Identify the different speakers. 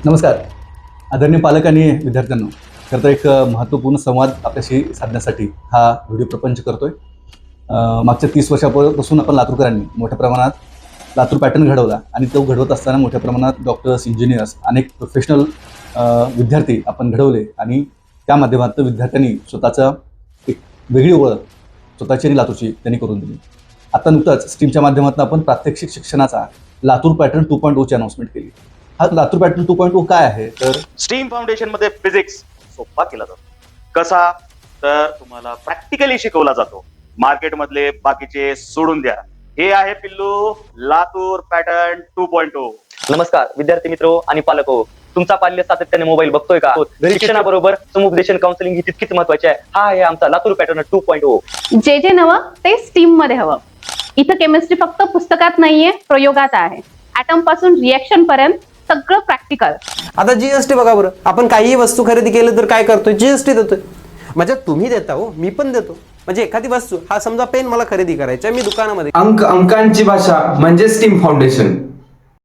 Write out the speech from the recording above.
Speaker 1: नमस्कार आदरणीय पालक आणि विद्यार्थ्यांनो. खरं तर एक महत्त्वपूर्ण संवाद आपल्याशी साधण्यासाठी हा व्हिडिओ प्रपंच करतोय. मागच्या 30 वर्षापासून आपण लातूरकरांनी मोठ्या प्रमाणात लातूर पॅटर्न घडवला आणि तो घडवत असताना मोठ्या प्रमाणात डॉक्टर्स, इंजिनियर्स, अनेक प्रोफेशनल विद्यार्थी आपण घडवले आणि त्या माध्यमातून विद्यार्थ्यांनी स्वतःचा एक वेगळी ओळख स्वतःची आणि लातूरची त्यांनी करून दिली. आता नुकताच स्ट्रीमच्या माध्यमातून आपण प्रात्यक्षिक शिक्षणाचा लातूर पॅटर्न 2.0ची अनाउन्समेंट केली. हा लातूर पॅटर्न 2.0 काय आहे तर
Speaker 2: स्ट्रीम फाउंडेशन मध्ये फिजिक्स सोपा केला जातो. कसा तर तुम्हाला प्रॅक्टिकली शिकवला जातो. मार्केट मधले बाकीचे सोडून द्या. हे आहे पिल्लू लातूर पॅटर्न 2.0.
Speaker 3: नमस्कार विद्यार्थी मित्रो आणि पालको. तुमचा पाल्य सातत्याने मोबाईल बघतोय का? शिक्षणाबरोबर समुपदेशन काउन्सिलिंग ही तितकीच महत्वाची आहे. हा आहे आमचा लातूर पॅटर्न 2.0.
Speaker 4: जे नवं ते स्टीम मध्ये हवं. इथं केमिस्ट्री फक्त पुस्तकात नाहीये, प्रयोगात आहे. ॲटम पासून रिएक्शन पर्यंत सगळं प्रॅक्टिकल.
Speaker 5: आता जीएसटी बघा बरं, आपण काही वस्तू खरेदी केलं तर काय करतोय? जीएसटी देतोय. म्हणजे तुम्ही देता हो, मी पण देतो. म्हणजे एखादी वस्तू, हा समजा पेन मला खरेदी करायचा, मी दुकानामध्ये
Speaker 6: अंकांची भाषा म्हणजे स्टीम फाउंडेशन.